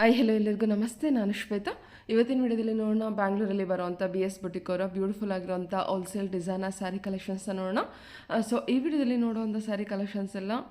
Hello ಎಲ್ಲರಿಗೂ ನಮಸ್ತೆ. ನಾನು ಶ್ವೇತಾ. ಇವತ್ತಿನ ವಿಡಿಯೋದಲ್ಲಿ ನೋಡೋಣ ಬ್ಯಾಂಗ್ಳೂರಲ್ಲಿ ಬರೋವಂಥ BS ಬುಟಿಕ್ ಅವರ ಬ್ಯೂಟಿಫುಲ್ ಆಗಿರೋಂಥ ಹೋಲ್ಸೇಲ್ ಡಿಸೈನರ್ ಸ್ಯಾರಿ ಕಲೆಕ್ಷನ್ಸ್ನ ನೋಡೋಣ. ಸೊ ಈ ವಿಡಿಯೋದಲ್ಲಿ ನೋಡೋವಂಥ ಸ್ಯಾರಿ ಕಲೆಕ್ಷನ್ಸ್ ಎಲ್ಲ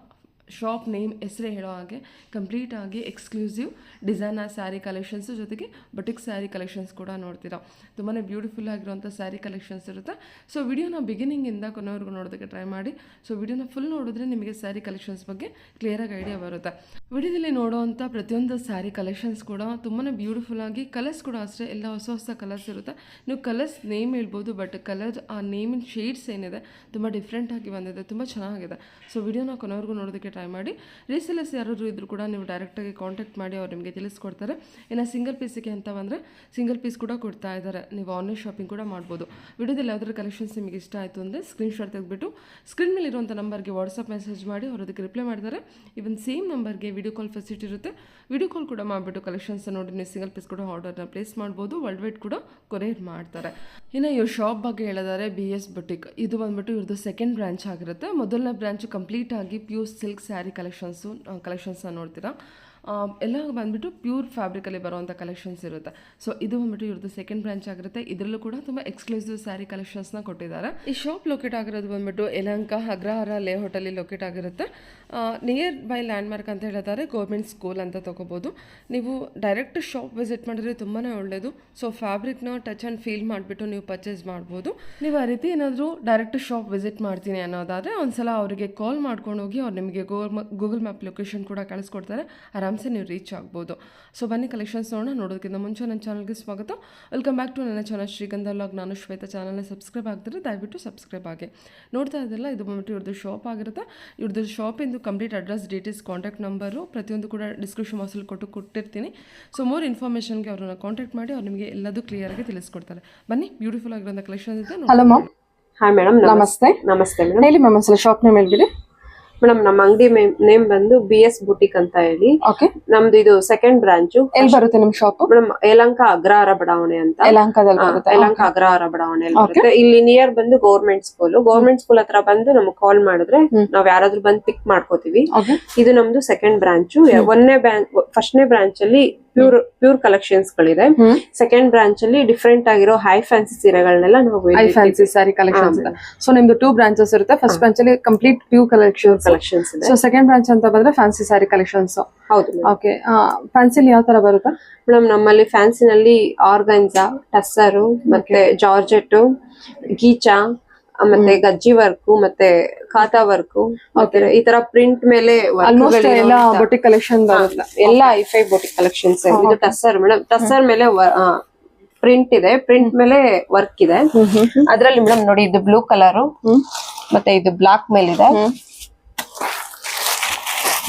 ಶಾಪ್ ನೇಮ್ ಹೆಸರೇ ಹೇಳೋ ಹಾಗೆ ಕಂಪ್ಲೀಟಾಗಿ ಎಕ್ಸ್ಕ್ಲೂಸಿವ್ ಡಿಸೈನರ್ ಸ್ಯಾರಿ ಕಲೆಕ್ಷನ್ಸು ಜೊತೆಗೆ ಬುಟಿಕ್ ಸ್ಯಾರಿ ಕಲೆಕ್ಷನ್ಸ್ ಕೂಡ ನೋಡ್ತೀರಾ. ತುಂಬಾ ಬ್ಯೂಟಿಫುಲ್ ಆಗಿರುವಂಥ ಸ್ಯಾರಿ ಕಲೆಕ್ಷನ್ಸ್ ಇರುತ್ತೆ. ಸೊ ವಿಡಿಯೋನ ಬಿಗಿನಿಂಗಿಂದ ಕೊನೆವರೆಗೂ ನೋಡೋದಕ್ಕೆ ಟ್ರೈ ಮಾಡಿ. ಸೊ ವಿಡಿಯೋನ ಫುಲ್ ನೋಡಿದ್ರೆ ನಿಮಗೆ ಸ್ಯಾರಿ ಕಲೆಕ್ಷನ್ಸ್ ಬಗ್ಗೆ ಕ್ಲಿಯರಾಗಿ ಐಡಿಯಾ ಬರುತ್ತೆ. ವಿಡಿಯೋದಲ್ಲಿ ನೋಡೋವಂಥ ಪ್ರತಿಯೊಂದು ಸ್ಯಾರಿ ಕಲೆಕ್ಷನ್ಸ್ ಕೂಡ ತುಂಬಾ ಬ್ಯೂಟಿಫುಲ್ ಆಗಿ, ಕಲರ್ಸ್ ಕೂಡ ಅಷ್ಟೇ ಎಲ್ಲ ಹೊಸ ಹೊಸ ಕಲರ್ಸ್ ಇರುತ್ತೆ. ನೀವು ಕಲರ್ಸ್ ನೇಮ್ ಹೇಳ್ಬೋದು, ಬಟ್ ಕಲರ್ ಆ ನೇಮಿನ ಶೇಡ್ಸ್ ಏನಿದೆ ತುಂಬ ಡಿಫ್ರೆಂಟಾಗಿ ಬಂದಿದೆ, ತುಂಬ ಚೆನ್ನಾಗಿದೆ. ಸೊ ವಿಡಿಯೋನ ಕೊನೆವರೆಗೂ ನೋಡೋದಕ್ಕೆ ಟ್ರೈ ಮಾಡಿ. ರೀಸೆಲರ್ಸ್ ಯಾರಾದರೂ ಇದ್ರೂ ಕೂಡ ನೀವು ಡೈರೆಕ್ಟಾಗಿ ಕಾಂಟ್ಯಾಕ್ಟ್ ಮಾಡಿ ಅವ್ರು ನಿಮಗೆ ತಿಳಿಸ್ಕೊಡ್ತಾರೆ. ಇನ್ನು ಸಿಂಗಲ್ ಪೀಸಿಗೆ ಅಂತ ಬಂದರೆ ಸಿಂಗಲ್ ಪೀಸ್ ಕೂಡ ಕೊಡ್ತಾ ಇದ್ದಾರೆ. ನೀವು ಆನ್ಲೈನ್ ಶಾಪಿಂಗ್ ಕೂಡ ಮಾಡ್ಬೋದು. ವಿಡಿಯೋದಲ್ಲಿ ಯಾವ್ದಾದ್ರು ಕಲೆಕ್ಷನ್ಸ್ ನಿಮಗೆ ಇಷ್ಟ ಆಯಿತು ಅಂದರೆ ಸ್ಕ್ರೀನ್ಶಾಟ್ ತೆಗೆದುಬಿಟ್ಟು ಸ್ಕ್ರೀನ್ ಮೇಲೆ ಇರುವಂಥ ನಂಬರ್ಗೆ ವಾಟ್ಸಪ್ ಮೆಸೇಜ್ ಮಾಡಿ ಅವ್ರು ಅದಕ್ಕೆ ರಿಪ್ಲೈ ಮಾಡ್ತಾರೆ. ಇವನ್ ಸೇಮ್ ನಂಬರ್ಗೆ ವಿಡಿಯೋ ಕಾಲ್ ಫೆಸಿಲಿಟಿ ಇರುತ್ತೆ. ವಿಡಿಯೋ ಕಾಲ್ ಕೂಡ ಮಾಡಿಬಿಟ್ಟು ಕಲೆಕ್ಷನ್ಸ್ ನೋಡಿ ನೀವು ಸಿಂಗಲ್ ಪೀಸ್ ಕೂಡ ಆರ್ಡರ್ನ ಪ್ಲೇಸ್ ಮಾಡ್ಬೋದು. ವರ್ಲ್ಡ್ ವೈಡ್ ಕೂಡ ಕೊರಿಯರ್ ಮಾಡ್ತಾರೆ. ಇನ್ನು ಇವ್ರ ಶಾಪ್ ಬಗ್ಗೆ ಹೇಳಿದರೆ BS ಬುಟಿಕ್, ಇದು ಬಂದ್ಬಿಟ್ಟು ಇವ್ರದ್ದು ಸೆಕೆಂಡ್ ಬ್ರಾಂಚ್ ಆಗಿರುತ್ತೆ. ಮೊದಲನೇ ಬ್ರಾಂಚ್ ಕಂಪ್ಲೀಟ್ ಆಗಿ ಪ್ಯೂರ್ ಸಿಲ್ಕ್ ಸ್ಯಾರಿ ಕಲೆಕ್ಷನ್ಸ್ನ ನೋಡ್ತೀರಾ. ಎಲ್ಲ ಬಂದ್ಬಿಟ್ಟು ಪ್ಯೂರ್ ಫ್ಯಾಬ್ರಿಕಲ್ಲಿ ಬರುವಂಥ ಕಲೆಕ್ಷನ್ಸ್ ಇರುತ್ತೆ. ಸೊ ಇದು ಬಂದ್ಬಿಟ್ಟು ಇವ್ರದ್ದು ಸೆಕೆಂಡ್ ಬ್ರಾಂಚ್ ಆಗಿರುತ್ತೆ. ಇದರಲ್ಲೂ ಕೂಡ ತುಂಬ ಎಕ್ಸ್ಕ್ಲೂಸಿವ್ ಸ್ಯಾರಿ ಕಲೆಕ್ಷನ್ಸ್ನ ಕೊಟ್ಟಿದ್ದಾರೆ. ಈ ಶಾಪ್ ಲೊಕೇಟ್ ಆಗಿರೋದು ಬಂದ್ಬಿಟ್ಟು ಯಲಹಂಕ ಅಗ್ರಹಾರ ಲೇಔಟಲ್ಲಿ ಲೊಕೇಟ್ ಆಗಿರುತ್ತೆ. ನಿಯರ್ ಬೈ ಲ್ಯಾಂಡ್ಮಾರ್ಕ್ ಅಂತ ಹೇಳಿದ್ದಾರೆ, ಗೌರ್ಮೆಂಟ್ ಸ್ಕೂಲ್ ಅಂತ ತೊಗೋಬೋದು. ನೀವು ಡೈರೆಕ್ಟ್ ಶಾಪ್ ವಿಸಿಟ್ ಮಾಡಿದ್ರೆ ತುಂಬಾ ಒಳ್ಳೆಯದು. ಸೊ ಫ್ಯಾಬ್ರಿಕ್ನ ಟಚ್ ಆ್ಯಂಡ್ ಫೀಲ್ ಮಾಡಿಬಿಟ್ಟು ನೀವು ಪರ್ಚೇಸ್ ಮಾಡ್ಬೋದು. ನೀವು ಆ ರೀತಿ ಏನಾದರೂ ಡೈರೆಕ್ಟ್ ಶಾಪ್ ವಿಸಿಟ್ ಮಾಡ್ತೀನಿ ಅನ್ನೋದಾದರೆ ಒಂದ್ಸಲ ಅವರಿಗೆ ಕಾಲ್ ಮಾಡ್ಕೊಂಡು ಹೋಗಿ ಅವ್ರು ನಿಮಗೆ ಗೂಗಲ್ ಮ್ಯಾಪ್ ಲೊಕೇಶನ್ ಕೂಡ ಕಳಿಸ್ಕೊಡ್ತಾರೆ. ಆರಾಮ್ಸೆ ನೀವು ರೀಚ್ ಆಗ್ಬೋದು. ಸೊ ಬನ್ನಿ ಕಲೆಕ್ಷನ್ಸ್ ನೋಡೋದಕ್ಕಿಂತ ಮುಂಚೆ ನನ್ನ ಚಾನಲ್ಗೆ ಸ್ವಾಗತ. ವೆಲ್ಕಮ್ ಬ್ಯಾಕ್ ಟು ನನ್ನ ಚಾನಲ್ ಶ್ರೀಗಂಧ ವ್ಲಾಗ್. ನಾನು ಶ್ವೇತಾ. ಚಾನಲ್ನ ಸಬ್ಸ್ಕ್ರೈಬ್ ಆಗ್ತಾರೆ, ದಯವಿಟ್ಟು ಸಬ್ಸ್ಕ್ರೈಬ್ ಆಗಿ. ನೋಡ್ತಾ ಇದ್ದಲ್ಲ, ಇದು ಬಂದ್ಬಿಟ್ಟು ಇವ್ರದ್ದು ಶಾಪ್ ಆಗಿರುತ್ತೆ. ಇವ್ರದ್ದು ಶಾಪಿಂದು complete address, details, contact number ಪ್ರತಿಯೊಂದು ಕೂಡ ಡಿಸ್ಕ್ರಿಪ್ಷನ್ ಬಾಕ್ಸಲ್ಲಿ ಕೊಟ್ಟಿರ್ತೀನಿ. ಸೊ ಮೋರ್ ಇನ್ಫಾರ್ಮೇಷನ್ಗೆ ಅವ್ರನ್ನ ಕಾಂಟ್ಯಾಕ್ಟ್ ಮಾಡಿ ಅವ್ರು ನಿಮಗೆ ಎಲ್ಲದೂ ಕ್ಲಿಯರಾಗಿ ತಿಳಿಸ್ಕೊಡ್ತಾರೆ. ಬನ್ನಿ, ಬ್ಯೂಟಿಫುಲ್ ಆಗಿರೋಂಥ ಕಲೆಕ್ಷನ್ ಇದೆ. Hello ma'am. ಹಾಯ್ ಮೇಡಮ್, ನಮಸ್ತೆ. ನಮಸ್ತೆ ಮೇಡಮ್. ಹೇಳಿ ಮ್ಯಾಮ್, ಅಸಲು ಶಾಪ್ ನೇಮ್ ಹೇಳ್ಬಿಡಿ. ಮೇಡಮ್, ನಮ್ಮ ಅಂಗಡಿ ನೇಮ್ ಬಂದು BS ಬುಟಿಕ್ ಅಂತ ಹೇಳಿ. ಓಕೆ. ನಮ್ದು ಇದು ಸೆಕೆಂಡ್ ಬ್ರಾಂಚ್. ಎಲ್ಲಿ ಬರುತ್ತೆ ನಿಮ್ ಶಾಪ್? ಮೇಡಮ್, ಯಲಹಂಕ ಅಗ್ರಹಾರ ಬಡಾವಣೆ ಅಂತ. ಯಲಹಂಕದಲ್ಲಿ ಬರುತ್ತೆ. ಯಲಹಂಕ ಅಗ್ರಹಾರ ಬಡಾವಣೆಯಲ್ಲಿ ಬರುತ್ತೆ. ಇಲ್ಲಿ ನಿಯರ್ ಬಂದು ಗೌರ್ಮೆಂಟ್ ಸ್ಕೂಲ್ ಹತ್ರ ಬಂದು ನಮ್ಗೆ ಕಾಲ್ ಮಾಡಿದ್ರೆ ನಾವ್ ಯಾರಾದ್ರೂ ಬಂದು ಪಿಕ್ ಮಾಡ್ಕೋತೀವಿ. ಇದು ನಮ್ದು ಸೆಕೆಂಡ್ ಬ್ರಾಂಚ್. ಫಸ್ಟ್ನೇ ಬ್ರಾಂಚ್ ಅಲ್ಲಿ ಪ್ಯೂರ್ ಕಲೆಕ್ಷನ್ಸ್ ಗಳಿದೆ. ಸೆಕೆಂಡ್ ಬ್ರಾಂಚ್ ಅಲ್ಲಿ ಡಿಫ್ರೆಂಟ್ ಆಗಿರೋ ಹೈ ಫ್ಯಾನ್ಸಿ ಸೀರೆಗಳನ್ನೆಲ್ಲ ನಾವು ಹೈ ಫ್ಯಾನ್ಸಿ ಸ್ಯಾರಿ ಕಲೆಕ್ಷನ್ಸ್ ಇದೆ. ಸೊ ನಿಮ್ದು 2 ಬ್ರಾಂಚಸ್ ಇರುತ್ತೆ. ಫಸ್ಟ್ ಬ್ರಾಂಚ್ ಅಲ್ಲಿ ಕಂಪ್ಲೀಟ್ ಪ್ಯೂರ್ ಕಲೆಕ್ಷನ್ಸ್ ಇದೆ. ಸೊ ಸೆಕೆಂಡ್ ಬ್ರಾಂಚ್ ಅಂತ ಬಂದ್ರೆ ಫ್ಯಾನ್ಸಿ ಸ್ಯಾರಿ ಕಲೆಕ್ಷನ್ಸ್. ಹೌದು. ಓಕೆ. ಫ್ಯಾನ್ಸಿಲಿ ಯಾವ ತರ ಬರುತ್ತೆ ಮೇಡಮ್? ನಮ್ಮಲ್ಲಿ ಫ್ಯಾನ್ಸಿನಲ್ಲಿ ಆರ್ಗನ್ಜಾ, ಟಸ್ಸರು, ಮತ್ತೆ ಜಾರ್ಜೆಟ್, ಗೀಚಾ, ಮತ್ತೆ ಗಜ್ಜಿ ವರ್ಕ್, ಮತ್ತೆ ಖಾತಾ ವರ್ಕ್, ಈ ತರ ಪ್ರಿಂಟ್ ಮೇಲೆ ಆಲ್ಮೋಸ್ಟ್ ಎಲ್ಲ ಬೊಟಿಕ್ ಕಲೆಕ್ಷನ್ ಬರುತ್ತೆ. ಎಲ್ಲ ಐಫೈ ಬೊಟಿಕ್ ಕಲೆಕ್ಷನ್ಸ್. ಇದು ಟಸ್ಸರ್ ಮೇಡಮ್. ಟಸ್ಸರ್ ಮೇಲೆ ಪ್ರಿಂಟ್ ಇದೆ, ಪ್ರಿಂಟ್ ಮೇಲೆ ವರ್ಕ್ ಇದೆ. ಅದ್ರಲ್ಲಿ ಮೇಡಮ್ ನೋಡಿ, ಇದು ಬ್ಲೂ ಕಲರ್ ಮತ್ತೆ ಇದು ಬ್ಲಾಕ್ ಮೇಲೆ ಇದೆ.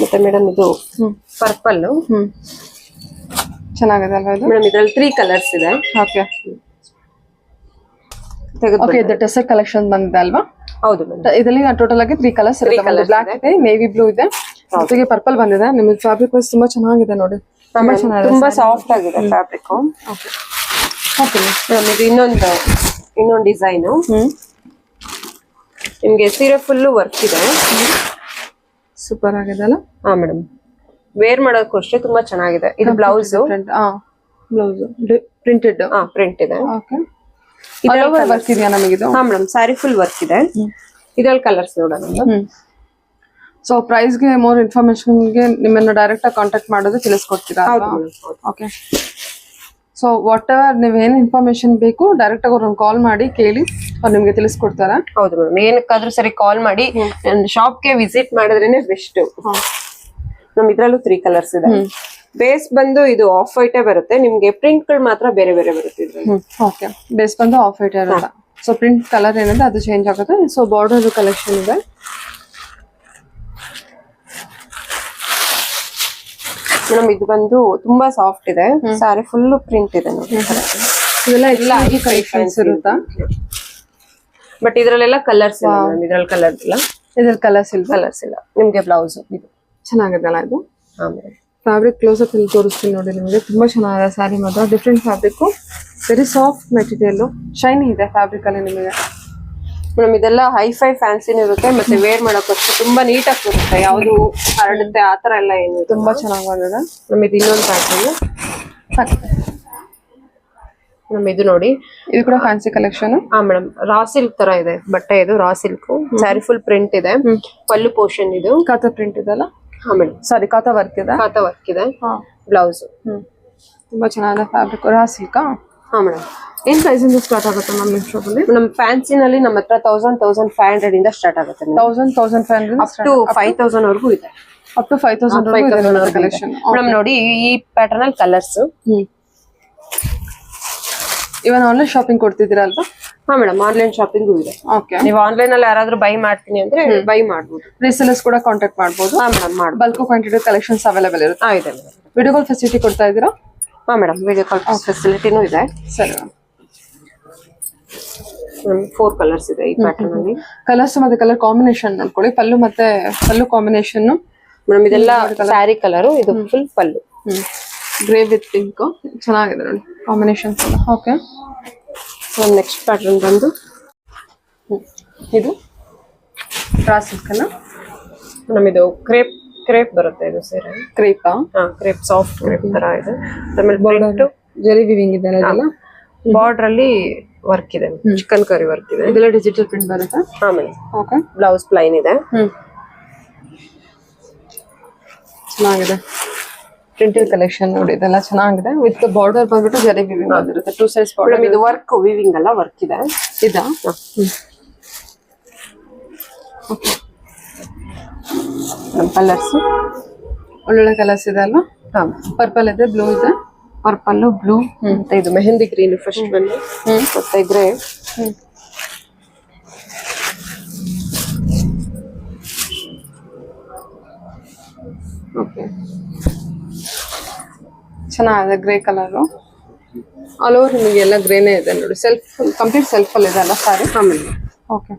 ಮತ್ತೆ ಮೇಡಮ್ ಇದು ಪರ್ಪಲ್ ಚೆನ್ನಾಗಿದೆ ಅಲ್ವಾ ಇದು? ಮೇಡಮ್ ಇದ್ರಲ್ಲಿ 3 ಕಲರ್ಸ್ ಇದೆ. ಓಕೆ. ಓಕೆ, ಇದು ಟೆಸರ್ ಕಲೆಕ್ಷನ್ ಬಂದಿದೆ ಅಲ್ವಾ? ಹೌದು ಮೇಡಮ್. ಇದರಲ್ಲಿ ಟೋಟಲ್ ಆಗಿ 3 ಕಲರ್ಸ್ ಇರುತ್ತೆ. ಬ್ಲಾಕ್ ಇದೆ, ನೇವಿ ಬ್ಲೂ ಇದೆ, ಜೊತೆಗೆ ಪರ್ಪಲ್ ಬಂದಿದೆ. ನಿಮಗೆ ಫ್ಯಾಬ್ರಿಕ್ ವೈಸ್ ತುಂಬಾ ಚೆನ್ನಾಗಿದೆ ನೋಡಿ. ತುಂಬಾ ಸಾಫ್ಟ್ ಆಗಿದೆ ಫ್ಯಾಬ್ರಿಕ್. ಓಕೆ. ಮೇಡಮ್, ಇದು ಇನ್ನೊಂದು ಡಿಸೈನ್. ನಿಮ್ಗೆ ಸೀರೆ ಫುಲ್ ವರ್ಕ್ ಇದೆ. ಸೂಪರ್ ಆಗಿದೆ ಅಲ್ಲ? ಹಾ ಮೇಡಮ್, ವೇರ್ ಮಾಡೋದಕ್ಕೂ ಅಷ್ಟೇ ತುಂಬಾ ಚೆನ್ನಾಗಿದೆ. ಇದು ಬ್ಲೌಸ್. Blouse printed. ಪ್ರಿಂಟ್ ಇದೆ. ಓಕೆ. ವರ್ಕ್ ಇದೆಯಾ ನಮಗಿದು? ಹಾ ಮೇಡಮ್, ಸ್ಯಾರಿ ಫುಲ್ ವರ್ಕ್ ಇದೆ. ಇದ್ರಲ್ಲಿ ಕಲರ್ಸ್ ನೋಡೋಣ. ಸೊ ಪ್ರೈಸ್ಗೆ ಮೋರ್ ಇನ್ಫಾರ್ಮೇಶನ್ಗೆ ನಿಮ್ಮನ್ನ ಡೈರೆಕ್ಟ್ ಆಗಿ ಕಾಂಟ್ಯಾಕ್ಟ್ ಮಾಡೋದು ತಿಳಿಸ್ಕೊಡ್ತೀರಾ? ಓಕೆ. ಸೊ ವಾಟ್ ಎವರ್ ನೀವೇನು ಇನ್ಫಾರ್ಮೇಶನ್ ಬೇಕು ಡೈರೆಕ್ಟ್ ಆಗಿ ಅವ್ರನ್ನ ಕಾಲ್ ಮಾಡಿ ಕೇಳಿ ಅವ್ರು ನಿಮ್ಗೆ ತಿಳಿಸ್ಕೊಡ್ತಾರಾ? ಹೌದು ಮೇಡಮ್, ಏನಕ್ಕಾದ್ರೂ ಸರಿ ಕಾಲ್ ಮಾಡಿ ಶಾಪ್ಗೆ ವಿಸಿಟ್ ಮಾಡಿದ್ರೇನೆ ಬೆಸ್ಟ್. ನಮ್ ಇದ್ರಲ್ಲೂ 3 ಕಲರ್ಸ್ ಇದೆ. ಬೇಸ್ ಬಂದು ಇದು ಆಫ್ ವೈಟೇ ಬರುತ್ತೆ. ನಿಮ್ಗೆ ಪ್ರಿಂಟ್ ಗಳು ಮಾತ್ರ ಬೇರೆ ಬೇರೆ ಬರುತ್ತೆ ಇದ್ರಲ್ಲಿ. ಓಕೆ. ಬೇಸ್ ಬಂದು ಆಫ್ ವೈಟ್ ಇರುತ್ತೆ. ಸೊ ಪ್ರಿಂಟ್ ಕಲರ್ ಏನಿದೆ ಅದು ಚೇಂಜ್ ಆಗುತ್ತೆ. ಸೊ ಬಾರ್ಡರ್ ಕಲೆಕ್ಷನ್ ಇದೆ. ಮೇಡಮ್, ಇದು ಬಂದು ತುಂಬಾ ಸಾಫ್ಟ್ ಇದೆ. ಸ್ಯಾರಿ ಫುಲ್ ಪ್ರಿಂಟ್ ಇದೆ ನೋಡಿ. ಇದೆಲ್ಲ ಈ ಕಲೆಕ್ಷನ್ಸ್ ಇರುತ್ತಾ? ಬಟ್ ಇದ್ರಲ್ಲೆಲ್ಲ ಕಲರ್ಸ್ ಇಲ್ಲ. ಇದ್ರಲ್ಲಿ ಕಲರ್ಸ್ ಇಲ್ಲ. ಇದ್ರಲ್ಲಿ ಕಲರ್ಸ್ ಇಲ್ಲ. ನಿಮ್ಗೆ ಬ್ಲೌಸ್ ಇದು ಚೆನ್ನಾಗಿದೆಲ್ಲ ಇದು? ಹಾ ಮೇಡಮ್. ಫ್ಯಾಬ್ರಿಕ್ ಕ್ಲೋಸ್ ಅಪ್ ಇಲ್ಲಿ ತೋರಿಸ್ತೀನಿ ನೋಡಿ ನಿಮಗೆ. ತುಂಬಾ ಚೆನ್ನಾಗಿದೆ ಸ್ಯಾರಿ ಮಾತ್ರ. Different fabric, very soft material, shiny ಇದೆ ಫ್ಯಾಬ್ರಿಕ್ ಅಲ್ಲಿ ನಿಮಗೆ. ಮೇಡಮ್ ಇದೆಲ್ಲ ಹೈಫೈ ಫ್ಯಾನ್ಸಿನ ಇರುತ್ತೆ, ಮತ್ತೆ ವೇರ್ ಮಾಡಕ್ಕಷ್ಟು ತುಂಬಾ ನೀಟಾಗಿ ಬರುತ್ತೆ, ಯಾವ್ದು ಹರಡುತ್ತೆ ಆತರ ಎಲ್ಲ ಏನು ತುಂಬಾ ಚೆನ್ನಾಗಿ ಬಂದಿದೆ. ನಮ್ ಇದು ಇನ್ನೊಂದು ಪ್ಯಾಟರ್ನ್ ಮೇಡಮ್. ಇದು ನೋಡಿ, ಇದು ಕೂಡ ಫ್ಯಾನ್ಸಿ ಕಲೆಕ್ಷನ್. ಹಾ ಮೇಡಮ್, ರಾ ಸಿಲ್ಕ್ ತರ ಇದೆ ಬಟ್ಟೆ, ಇದು raw silk sari full print ಇದೆ, ಪಲ್ಲು ಪೋರ್ಷನ್ ಇದು ಕಾತಾ ಪ್ರಿಂಟ್ ಇದೆಲ್ಲ. ಹಾ ಮೇಡಮ್, ಸಾರಿ ಕಾತಾ ವರ್ಕ್ ಇದೆ, ಕಾತಾ ವರ್ಕ್ ಇದೆ, ಬ್ಲೌಸ್ ತುಂಬಾ ಚೆನ್ನಾಗಿದೆ ಫ್ಯಾಬ್ರಿಕ್. Raw silk. ಹಾ ಮೇಡಮ್. ಏನ್ ಪ್ರೈಸ್ ಇಂದ ಸ್ಟಾರ್ಟ್ ಆಗುತ್ತೆ ಮ್ಯಾಮ್ ನಿಮ್ಮ ಶಾಪ್ ಅಲ್ಲಿ? ನಮ್ ಫ್ಯಾನ್ಸಿನಲ್ಲಿ ನಮ್ಮ ಹತ್ರ 1000-1500 ಇಂದ ಸ್ಟಾರ್ಟ್ ಆಗುತ್ತೆ, 1000-1500 ಅಪ್ ಟು 5000 ವರ್ಗೂ ಇದೆ. Up to 5000 collection. ಮೇಡಮ್ ನೋಡಿ, ಈ ಪ್ಯಾಟರ್ನ್ ಅಲ್ಲಿ ಕಲರ್ಸ್. ಇವನ್ ಆನ್ಲೈನ್ ಶಾಪಿಂಗ್ ಕೊಡ್ತಿದ್ದೀರಾ ಅಲ್ವಾ? ಹಾ ಮೇಡಮ್, ಆನ್ಲೈನ್ ಶಾಪಿಂಗು ಇದೆ. ಓಕೆ, ನೀವು ಆನ್ಲೈನ್ ಅಲ್ಲಿ ಯಾರಾದ್ರೂ ಬೈ ಮಾಡ್ತೀನಿ ಅಂದ್ರೆ ಬೈ ಮಾಡ್ಬೋದು. ರೀಸೆಲ್ಲರ್ಸ್ ಕೂಡ ಕಾಂಟ್ಯಾಕ್ಟ್ ಮಾಡ್ಬೋದು. ಹಾ ಮೇಡಮ್, ಮಾಡ್ಬೋದು. ಬಲ್ಕ್ ಕ್ವಾಂಟಿಟಿ ಕಲೆಕ್ಷನ್ಸ್ ಅವೈಲೇಬಲ್ ಇರುತ್ತೆ. ಇದೆ ಮೇಡಮ್. ವಿಡಿಯೋ ಕಾಲ್ ಫೆಸಿಲಿಟಿ ಕೊಡ್ತಾ ಇದ್ದೀರಾ? ಹಾ ಮೇಡಮ್, ವಿಡಿಯೋ ಕಾಲ್ ಫೆಸಿಲಿಟಿನೂ ಇದೆ. ಸರಿ, 4 ಕಲರ್ಸ್ ಇದೆ ಈ ಪ್ಯಾಟರ್ನ್ ಅಲ್ಲಿ. ಕಲರ್ಸ್ ಮತ್ತೆ ಕಲರ್ ಕಾಂಬಿನೇಷನ್ ನೋಡ್ಕೊಳ್ಳಿ. ಪಲ್ಲು ಕಾಂಬಿನೇಷನ್ ಮೇಡಮ್ ಇದೆಲ್ಲ ಸ್ಯಾರಿ ಕಲರ್, ಇದು full pallu. Grey with pink ಚೆನ್ನಾಗಿದೆ ನೋಡಿ ಕಾಂಬಿನೇಷನ್ಸ್ ಎಲ್ಲ. ಓಕೆ, ನೆಕ್ಸ್ಟ್ ಪ್ಯಾಟರ್ನ್ ಬಂದು ಇದು ರಾ ಸಿಲ್ಕ್ ಅಲ್ಲ ಮೇಡಮ್, ಇದು ಕ್ರೇಪ್ ಬರುತ್ತೆ, ಇದು ಸೀರೆ ಕ್ರೇಪಾ? ಹಾ, ಕ್ರೇಪ್ ಸಾಫ್ಟ್ ಕ್ರೇಪ್ ತರ ಇದೆ. ಆಮೇಲೆ ಪ್ರಿಂಟ್ ಜರಿ ವಿವಿಂಗ್ ಇದೆ ಅದೆಲ್ಲ. ಬಾರ್ಡರ್ ಅಲ್ಲಿ ವರ್ಕ್ ಇದೆ, ಚಿಕನ್ ಕರಿ ವರ್ಕ್ ಇದೆ. ಇದೆಲ್ಲ ಡಿಜಿಟಲ್ ಪ್ರಿಂಟ್ ಬರುತ್ತೆ. ಹಾ ಮೇಡಮ್. ಓಕೆ, ಬ್ಲೌಸ್ ಪ್ಲೈನ್ ಇದೆ. ಚೆನ್ನಾಗಿದೆ ಪ್ರಿಂಟೆಡ್ ಕಲೆಕ್ಷನ್ ನೋಡಿ, ಇದೆಲ್ಲ ಚೆನ್ನಾಗಿದೆ. ವಿತ್ ಬಾರ್ಡರ್ ಬಂದ್ಬಿಟ್ಟು ಜರಿ ವಿವಿಂಗ್ ಬಂದಿರುತ್ತೆ, 2 ಸೈಡ್ಸ್ ಬಾರ್ಡರ್. ಇದು ವರ್ಕ್ ವಿವಿಂಗ್ ಅಲ್ಲ, ವರ್ಕ್ ಇದೆ. ಇದಾ? ಕಲರ್ಸ್ ಒಳ್ಳೊಳ್ಳೆ ಕಲರ್ಸ್ ಇದೆ ಅಲ್ವಾ? ಹಾ, ಪರ್ಪಲ್ ಇದೆ, ಬ್ಲೂ ಇದೆ, ಪರ್ಪಲ್, ಬ್ಲೂ, ಮತ್ತೆ ಇದು ಮೆಹಂದಿ ಗ್ರೀನ್ ಫಸ್ಟ್ ಬಂದು, ಮತ್ತೆ ಗ್ರೇ. ಓಕೆ, ಚೆನ್ನಾಗಿದೆ ಗ್ರೇ ಕಲರು. ಆಲ್ ಓವರ್ ನಿಮಗೆ ಎಲ್ಲ ಗ್ರೇನೇ ಇದೆ ನೋಡಿ. ಕಂಪ್ಲೀಟ್ ಸೆಲ್ಫ್ ಅಲ್ಲಿ ಇದೆ ಅಲ್ಲ ಸಾರಿ? ಆಮೇಲೆ ಓಕೆ,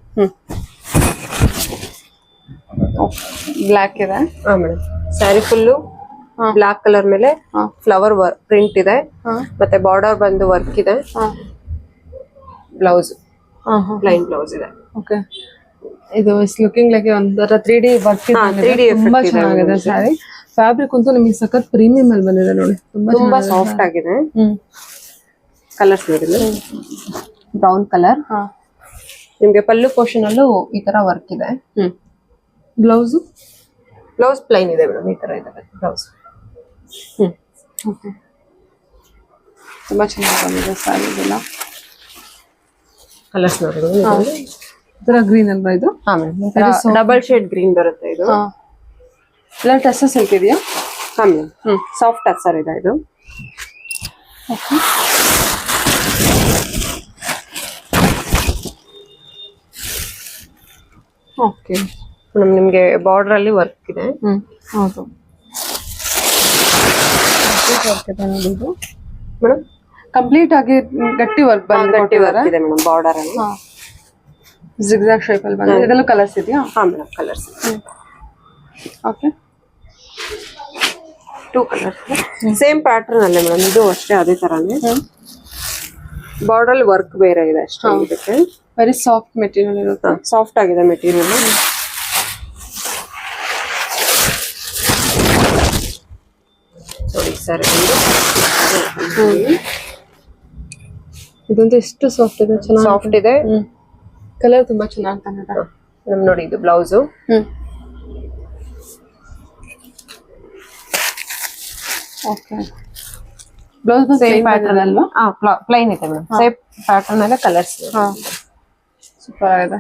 ಬ್ಲ್ಯಾಕ್ ಇದೆ. ಹಾ madam, sari full black colour ಮೇಲೆ ಫ್ಲವರ್ ಪ್ರಿಂಟ್ ಇದೆ, ಮತ್ತೆ ಬಾರ್ಡರ್ ಬಂದು ವರ್ಕ್ ಇದೆ. ಬ್ಲೌಸ್ ಪ್ಲೈನ್ ಬ್ಲೌಸ್ ಇದೆ. ಓಕೆ, ಇದು ಲುಕಿಂಗ್ ಲೈಕ್ ಒಂಥರ 3D ವರ್ಕ್ ಇದೆ, ತುಂಬಾ ಚೆನ್ನಾಗಿದೆ ಸ್ಯಾರಿ. ಫ್ಯಾಬ್ರಿಕ್ ಅಂತೂ ನಿಮಗೆ ಸಖತ್ ಪ್ರೀಮಿಯಂ ಅಲ್ಲಿ ಬಂದಿದೆ ನೋಡಿ, ತುಂಬಾ ಸಾಫ್ಟ್ ಆಗಿದೆ. ಕಲರ್ಸ್ ನೋಡಿ, ಬ್ರೌನ್ ಕಲರ್. ನಿಮ್ಗೆ ಪಲ್ಲು ಪೋರ್ಷನ್ ಅಲ್ಲೂ ಈ ತರ ವರ್ಕ್ ಇದೆ. ಬ್ಲೌಸ್ ಪ್ಲೈನ್ ಇದೆ ಮೇಡಮ್, ಈ ತರ ಇದೆ ಬ್ಲೌಸ್. ಓಕೆ, ತುಂಬಾ ಚೆನ್ನಾಗಿ ಬಂದಿದೆ ಸ್ಯಾರಿ ಇದೆಲ್ಲ. ಕಲರ್ಸ್ ನೋಡಿ, ಇದರ ಗ್ರೀನ್ ಅಲ್ವಾ ಇದು? ಹಾ ಮೇಡಮ್, ಡಬಲ್ ಶೇಡ್ ಗ್ರೀನ್ ಬರುತ್ತೆ ಇದು. ಎಲ್ಲ ಟೆಸ್ಸಸ್ ಸಿಲ್ಕ್ ಇದೆಯಾ? ಹಾ ಮೇಡಮ್, ಸಾಫ್ಟ್ ಟಸರ್ ಇದೆ ಇದು. ಓಕೆ ಮೇಡಮ್, ನಿಮ್ಗೆ ಬಾರ್ಡರ್ ಅಲ್ಲಿ ವರ್ಕ್ ಇದೆ. ಹೌದು, ವರ್ಕ್ ಇದೆ ನೋಡಿ ಇದು ಮೇಡಮ್. ಕಂಪ್ಲೀಟ್ ಆಗಿ ಗಟ್ಟಿ ವರ್ಕ್ ಗಟ್ಟಿ ವರ್ಕ್ ಇದೆ ಮೇಡಮ್, ಬಾರ್ಡರ್ ಅಲ್ಲಿ ಜಿಗ್ಜಾಗ್ ಶೇಪ್ ಅಲ್ಲಿ ಬಂದಿದೆ. ಇದೆಲ್ಲ ಕಲರ್ಸ್ ಇದೆಯಾ? ಹಾ madam, colours. Okay, 2 colours same pattern ಅಲ್ಲೇ ಮೇಡಮ್, ಇದು ಅಷ್ಟೇ ಅದೇ ತರಾನೇ. ಬಾರ್ಡರ್ ಅಲ್ಲಿ ವರ್ಕ್ ಬೇರೆ ಇದೆ ಅಷ್ಟೇ. ಇದಕ್ಕೆ ವೆರಿ ಸಾಫ್ಟ್ ಮೆಟೀರಿಯಲ್ ಇರುತ್ತೆ, ಸಾಫ್ಟ್ ಆಗಿದೆ ಮೆಟೀರಿಯಲ್. ನೋಡಿ ಸರ್, ಇದಂತೂ ಎಷ್ಟು ಸಾಫ್ಟ್ ಇದೆ, ಚೆನ್ನಾಗಿ ಸಾಫ್ಟ್ ಇದೆ. ಕಲರ್ ತುಂಬಾ ಚೆನ್ನಾಗಿ ಬಂದಿದೆ ಮೇಡಮ್. ನೋಡಿ, ಇದು blouse. Okay, blouse same pattern ಅಲ್ವಾ? ಪ್ಲೈನ್ ಇದೆ ಮೇಡಮ್, ಸೇಮ್ ಪ್ಯಾಟರ್ನ್ ಅಲ್ಲ. ಕಲರ್ಸ್ ಸೂಪರ್ ಆಗಿದೆ.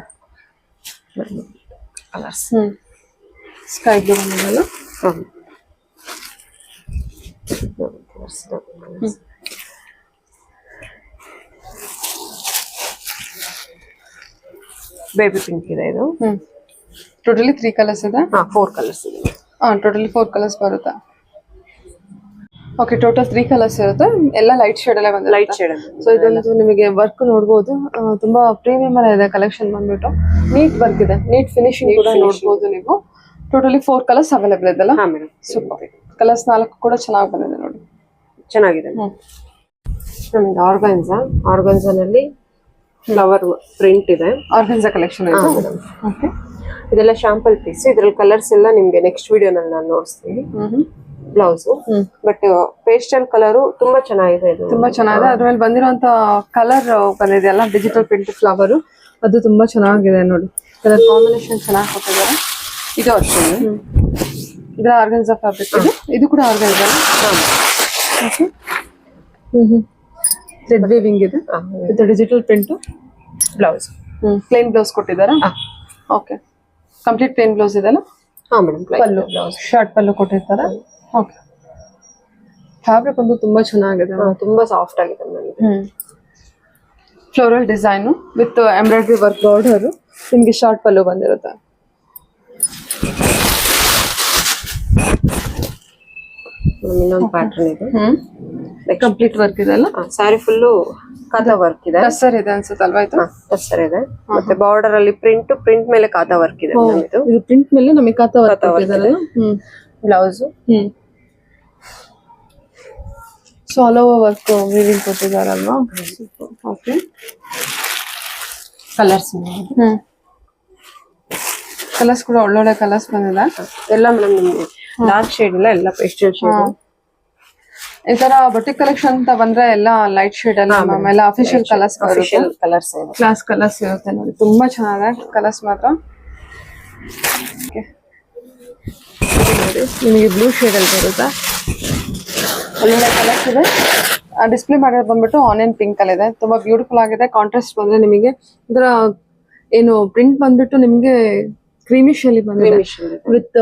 ಕಲರ್ಸ್ ಸ್ಕೈ ಬ್ಲೂ ಬಂದಿದೆಲ್ಲ. ಬೇಬಿ ಪಿಂಕ್ ಇದೆ ಇದು. ಟೋಟಲಿ 3 ಕಲರ್ಸ್ ಇದೆ. 4 ಕಲರ್ಸ್ ಇದೆ. ಟೋಟಲಿ 4 ಕಲರ್ಸ್ ಬರುತ್ತೆ. ಓಕೆ, ಟೋಟಲ್ 3 ಕಲರ್ಸ್ ಇರುತ್ತೆ, ಎಲ್ಲ ಲೈಟ್ ಶೇಡ್ ಅಲ್ಲೇ ಬಂದಿದೆ. Light shade. ಸೊ ಇದೊಂದು ನಿಮಗೆ ವರ್ಕ್ ನೋಡ್ಬೋದು, ತುಂಬಾ ಪ್ರೀಮಿಯಂ ಅಲ್ಲ ಇದೆ ಕಲೆಕ್ಷನ್ ಬಂದ್ಬಿಟ್ಟು. ನೀಟ್ ವರ್ಕ್ ಇದೆ, ನೀಟ್ ಫಿನಿಶಿಂಗ್ ಕೂಡ ನೋಡ್ಬೋದು ನೀವು. ಟೋಟಲಿ 4 ಕಲರ್ಸ್ ಅವೈಲೇಬಲ್ ಇದೆಲ್ಲ. ಹಾ ಮೇಡಮ್, ಸೂಪರ್. ಕಲರ್ಸ್ 4 ಕೂಡ ಚೆನ್ನಾಗಿ ಬಂದಿದೆ ನೋಡಿ, ಚೆನ್ನಾಗಿದೆ. ನಮ್ದು ಆರ್ಗನ್ಸಾನಲ್ಲಿ ಫ್ಲವರ್ ಪ್ರಿಂಟ್ ಇದೆ. ಆರ್ಗನ್ಸಾ ಕಲೆಕ್ಷನ್ ಇದು. ಓಕೆ, ಇದೆಲ್ಲ ಶಾಂಪಲ್ ಪೀಸ್. ಇದ್ರಲ್ಲಿ ಕಲರ್ಸ್ ಎಲ್ಲ ನಿಮ್ಗೆ ನೆಕ್ಸ್ಟ್ ವಿಡಿಯೋನಲ್ಲಿ ನಾನು ನೋಡಿಸ್ತೀನಿ. ಬ್ಲೌಸ್ ಬಟ್ ಪೇಸ್ಟಲ್ ಕಲರ್ ತುಂಬಾ ಚೆನ್ನಾಗಿದೆ. ಇದು ತುಂಬಾ ಚೆನ್ನಾಗಿದೆ. ಅದ್ರ ಮೇಲೆ ಬಂದಿರುವಂತ ಕಲರ್ ಬಂದಿದೆಯಲ್ಲ ಡಿಜಿಟಲ್ ಪ್ರಿಂಟ್ ಫ್ಲವರ್, ಅದು ತುಂಬಾ ಚೆನ್ನಾಗಿದೆ ನೋಡಿ. ಕಲರ್ ಕಾಂಬಿನೇಷನ್ ಚೆನ್ನಾಗಿ ಕೊಟ್ಟಿದ್ದಾರೆ. ಇದು ಅಷ್ಟೇ. ಇದು ಆರ್ಗನ್ಸಾ ಫ್ಯಾಬ್ರಿಕ್. ಇದು ಕೂಡ ಆರ್ಗನ್ಸಾ. ಓಕೆ, ಥ್ರೆಡ್ ವೀವಿಂಗ್ ಇದೆ. ಇದು digital print blouse. Plain blouse ಕೊಟ್ಟಿದ್ದಾರೆ. ಓಕೆ, ಕಂಪ್ಲೀಟ್ ಪ್ಲೇನ್ ಬ್ಲೌಸ್ ಇದೆಲ್ಲ. ಹಾ ಮೇಡಮ್, ಪಲ್ಲು ಶಾರ್ಟ್ ಪಲ್ಲು ಕೊಟ್ಟಿರ್ತಾರೆ. ಓಕೆ, ಫ್ಯಾಬ್ರಿಕ್ ಒಂದು ತುಂಬಾ ಚೆನ್ನಾಗಿದೆ. ತುಂಬಾ ಸಾಫ್ಟ್ ಆಗಿದೆ ನನಗೆ. Floral design with embroidery work border. ನಿಮ್ಗೆ ಶಾರ್ಟ್ ಪಲ್ಲು ಬಂದಿರುತ್ತೆ. ಇನ್ನೊಂದು ಪ್ಯಾಟರ್ನ್ ಇದೆ. ಕಂಪ್ಲೀಟ್ ವರ್ಕ್ ಇದೆ ಅಲ್ಲ. ಸ್ಯಾರಿ ಫುಲ್ಲು ಕಾತಾ ವರ್ಕ್ ಇದೆ. ಟಸ್ಸರ್ ಇದೆ ಅನ್ಸುತ್ತಲ್ವಾ ಇದು? ಟಸ್ಸರ್ ಇದೆ. ಮತ್ತೆ ಬಾರ್ಡರ್ ಅಲ್ಲಿ ಪ್ರಿಂಟ್ ಮೇಲೆ ಕಾತಾ ವರ್ಕ್ ಇದೆ. ಇದು ಪ್ರಿಂಟ್ ಮೇಲೆ ನಮಗೆ ಕಾತಾ ವರ್ಕ್ ಇದೆ. Blouse. So all over work weaving ಕೊಟ್ಟಿದಾರಲ್ವಾ. Okay, colours. ಕಲರ್ಸ್ ಕೂಡ ಒಳ್ಳೊಳ್ಳೆ ಕಲರ್ಸ್ ಬಂದಿದೆ ಎಲ್ಲ ಮೇಡಮ್. ನಿಮ್ಗೆ ಡಾರ್ಕ್ ಶೇಡ್ ಇಲ್ಲ, ಎಲ್ಲ ಪೇಸ್ಟಲ್ ಶೇಡ್. ಈ ತರ ಬೊಟಿಕ್ ಕಲೆಕ್ಷನ್ ಅಂತ ಬಂದ್ರೆ ಎಲ್ಲ ಲೈಟ್ ಶೇಡ್ ಅಲ್ಲ ಮ್ಯಾಮ್, ಎಲ್ಲ official colours colours class colours ಇರುತ್ತೆ ನೋಡಿ. ತುಂಬಾ ಚೆನ್ನಾಗಿದೆ ಕಲರ್ಸ್ ಮಾತ್ರ. ನಿಮಗೆ ಬ್ಲೂ ಶೇಡ್ ಅಲ್ಲಿ ಬರುತ್ತೆ. ಒಳ್ಳೊಳ್ಳೆ ಕಲರ್ಸ್ ಇದೆ. ಡಿಸ್ಪ್ಲೇ ಮಾಡಿರೋದು ಬಂದ್ಬಿಟ್ಟು ಆನಿಯನ್ ಪಿಂಕ್ ಅಲ್ಲಿ ಇದೆ. ತುಂಬಾ ಬ್ಯೂಟಿಫುಲ್ ಆಗಿದೆ. ಕಾಂಟ್ರಾಸ್ಟ್ ಬಂದ್ರೆ ನಿಮಗೆ ಇದರ ಏನು ಪ್ರಿಂಟ್ ಬಂದ್ಬಿಟ್ಟು ನಿಮ್ಗೆ ಕ್ರೀಮಿಶ್ ಅಲ್ಲಿ ಬಂದಿದೆ ವಿತ್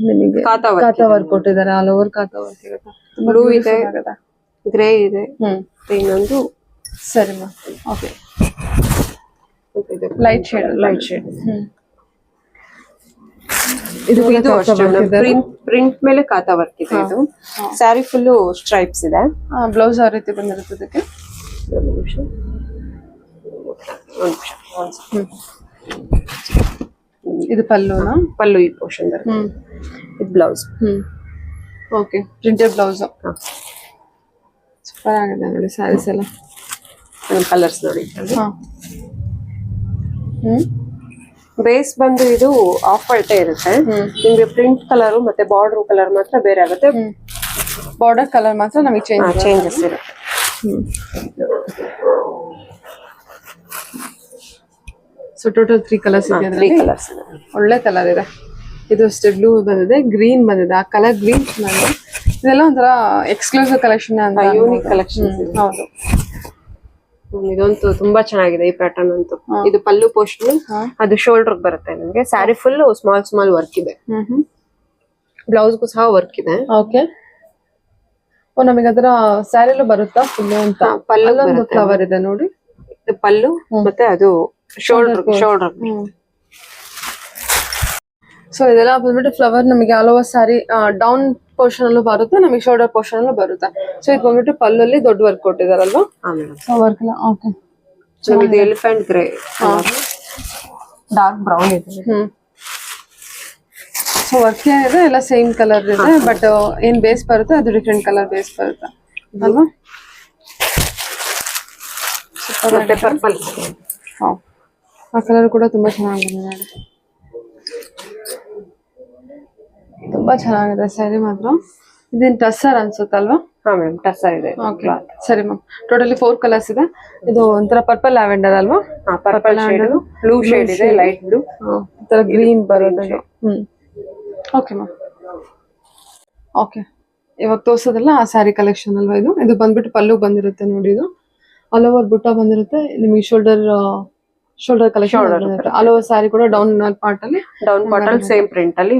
ನಿಮಗೆ ಕಾತಾ ವರ್ಕ್ ಕೊಟ್ಟಿದ್ದಾರೆ. ಆಲ್ ಓವರ್ ಕಾತಾ ವರ್ಕ್ ಇರುತ್ತೆ. ಬ್ಲೂ ಇದೆ, ಗ್ರೇ ಇದೆ. ಇನ್ನೊಂದು ಸರಿ ಮ್ಯಾಮ್. Okay, light shade. ಇದು ಪ್ರಿಂಟ್ ಮೇಲೆ ಕಾತಾ ವರ್ಕ್ ಇದೆ. ಇದು ಸ್ಯಾರಿ ಫುಲ್ ಸ್ಟ್ರೈಪ್ಸ್ ಇದೆ. ಬ್ಲೌಸ್ ಆ ರೀತಿ ಬಂದಿರುತ್ತೆ ಇದಕ್ಕೆ. ಇದು ಪಲ್ಲುನಾ? ಪಲ್ಲು ಈ ಪೋರ್ಷನ್ ಬರುತ್ತೆ. ಇದು blouse. Okay, printed blouse. Super ಆಗಿದೆ ನೋಡಿ ಸ್ಯಾರೀಸ್ ಎಲ್ಲ. ಕಲರ್ಸ್ ನೋಡಿ. ಬೇಸ್ ಬಂದು ಇದು ಆಫ್ ವೈಟ್ ಇರುತ್ತೆ. ನಿಮ್ಗೆ ಪ್ರಿಂಟ್ ಕಲರ್ ಮತ್ತೆ ಬಾರ್ಡರ್ ಕಲರ್ ಮಾತ್ರ ಬೇರೆ ಆಗುತ್ತೆ. ಬಾರ್ಡರ್ ಕಲರ್ ಮಾತ್ರ ನಮಗೆ ಚೇಂಜಸ್ ಇರುತ್ತೆ. ಸೊ ಟೋಟಲ್ 3 ಕಲರ್ಸ್ ಇದೆ. 3 ಕಲರ್ಸ್ ಇದೆ. ಒಳ್ಳೆ ಕಲರ್ ಇದೆ. ಇದು ಅಷ್ಟೇ ಬ್ಲೂ ಬಂದಿದೆ, ಗ್ರೀನ್ ಬಂದಿದೆ. ಆ ಕಲರ್ ಗ್ರೀನ್ ಚೆನ್ನಾಗಿದೆ. ಇದೆಲ್ಲ ಒಂಥರ ಎಕ್ಸ್ಕ್ಲೂಸಿವ್ ಕಲೆಕ್ಷನ್ ಅಂತ, ಯೂನಿಕ್ ಕಲೆಕ್ಷನ್. ಹೌದು, ಇದಂತೂ ತುಂಬಾ ಚೆನ್ನಾಗಿದೆ ಈ ಪ್ಯಾಟರ್ನ್ ಅಂತೂ. ಇದು ಪಲ್ಲು ಪೋರ್ಷನ್, ಅದು ಶೋಲ್ಡರ್ ಬರುತ್ತೆ ನಿಮ್ಗೆ. ಸ್ಯಾರಿ ಫುಲ್ ಸ್ಮಾಲ್ ವರ್ಕ್ ಇದೆ. ಬ್ಲೌಸ್ಗೂ ಸಹ ವರ್ಕ್ ಇದೆ. ಓಕೆ, ನಮಗೆ ಅದರ ಸ್ಯಾರಿಲೂ ಬರುತ್ತಾ ಫುಲ್ ಅಂತ? ಪಲ್ಲು ಫ್ಲವರ್ ಇದೆ ನೋಡಿ. ಪಲ್ಲು ಮತ್ತೆ ಅದು ಶೋಲ್ಡರ್. ಸೊ ಇದೆಲ್ಲ ಬಂದ್ಬಿಟ್ಟು ಫ್ಲವರ್ ನಮಗೆ all over sari down portion ಅಲ್ಲೂ ಬರುತ್ತೆ, ನಮಗೆ ಶೋಲ್ಡರ್ ಪೋರ್ಷನ್ ಅಲ್ಲೂ ಬರುತ್ತೆ. ಸೊ ಇದು ಬಂದ್ಬಿಟ್ಟು ಪಲ್ಲಲ್ಲಿ ದೊಡ್ಡ ವರ್ಕ್ ಕೊಟ್ಟಿದಾರಲ್ವಾ? ಸೊ ವರ್ಕ್ ಎಲ್ಲ ಓಕೆ. ಇದು ಎಲಿಫೆಂಟ್ ಗ್ರೇ, ಡಾರ್ಕ್ ಬ್ರೌನ್ ಇದೆ. ಸೊ ವರ್ಕ್ ಏನಿದೆ ಎಲ್ಲ ಸೇಮ್ ಕಲರ್ ಇದೆ, ಬಟ್ ಏನ್ ಬೇಸ್ ಬರುತ್ತೆ ಅದು ಡಿಫ್ರೆಂಟ್ ಕಲರ್ ಬೇಸ್ ಬರುತ್ತೆ ಅಲ್ವಾ? ಮತ್ತೆ ಪರ್ಪಲ್. ಆ ಕಲರ್ ಕೂಡ ತುಂಬಾ ಚೆನ್ನಾಗಿದೆ ನೋಡಿ. ತುಂಬಾ ಚೆನ್ನಾಗಿದೆ ಸ್ಯಾರಿ ಮಾತ್ರ. ಇದೇನ್ ಟಸ್ಸರ್ ಅನ್ಸುತ್ತಲ್ವಾ? ಹಾ ಮ್ಯಾಮ್, ಟಸ್ಸರ್ ಇದೆ. ಸರಿ ಮ್ಯಾಮ್, ಟೋಟಲಿ 4 ಕಲರ್ಸ್ ಇದೆ. ಇದು ಒಂಥರ ಪರ್ಪಲ್ ಲ್ಯಾವೆಂಡರ್ ಅಲ್ವಾ? ಪರ್ಪಲ್ ಶೇಡ್, ಬ್ಲೂ ಶೇಡ್ ಇದೆ, ಲೈಟ್ ಬ್ಲೂ, ಒಂಥರ ಗ್ರೀನ್ ಬರುತ್ತೆ. Okay ma'am. ಓಕೆ, ಇವಾಗ ತೋರ್ಸೋದಲ್ಲ ಆ ಸ್ಯಾರಿ ಕಲೆಕ್ಷನ್ ಅಲ್ವಾ ಇದು? ಇದು ಬಂದ್ಬಿಟ್ಟು ಪಲ್ಲು ಬಂದಿರುತ್ತೆ ನೋಡಿ. ಇದು ಆಲ್ ಓವರ್ ಬುಟ್ಟ ಬಂದಿರುತ್ತೆ ನಿಮಗೆ. Shoulder collection all over sari ಕೂಡ ಡೌನ್ ಪಾರ್ಟ್ ಅಲ್ಲಿ ಸೇಮ್ ಪ್ರಿಂಟ್ ಅಲ್ಲಿ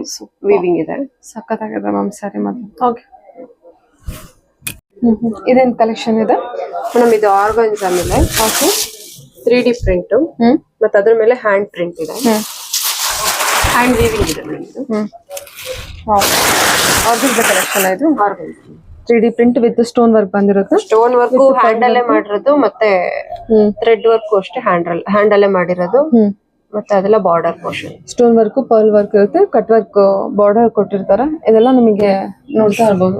ವೀವಿಂಗ್ ಇದೆ. ಸಖತ್ತಾಗಿದೆ ಮ್ಯಾಮ್ ಸ್ಯಾರಿ ಮಾತ್ರ. ಓಕೆ, ಇದೇನ್ ಕಲೆಕ್ಷನ್ ಇದೆ ಮೇಡಮ್? ಇದು ಆರ್ಗನ್ಸಾ ಮೇಲೆ 3D ಪ್ರಿಂಟ್, ಮತ್ತೆ ಅದ್ರ ಮೇಲೆ ಹ್ಯಾಂಡ್ ಪ್ರಿಂಟ್ ಇದೆ. ಹ್ಯಾಂಡ್ ವೀವಿಂಗ್ ಇದೆ ಮೇಡಮ್. ಇದು ಆರ್ಗನ್ಸಾ ಕಲೆಕ್ಷನ್. ಇದು 3D print with stone work ಬಂದಿರುತ್ತೆ. ಸ್ಟೋನ್ ವರ್ಕ್ ಹ್ಯಾಂಡ್ ಅಲ್ಲೇ ಮಾಡಿರೋದು, ಮತ್ತೆ ಥ್ರೆಡ್ ವರ್ಕ್ ಅಷ್ಟೇ ಹ್ಯಾಂಡ್ ಅಲ್ಲೇ ಮಾಡಿರೋದು. ಮತ್ತೆ ಅದೆಲ್ಲ border portion. Stone work, pearl work ಇರುತ್ತೆ, ಕಟ್ ವರ್ಕ್ ಬಾರ್ಡರ್ ಕೊಟ್ಟಿರ್ತಾರೆ. ಇದೆಲ್ಲ ನಿಮಗೆ ನೋಡ್ತಾ ಇರ್ಬೋದು.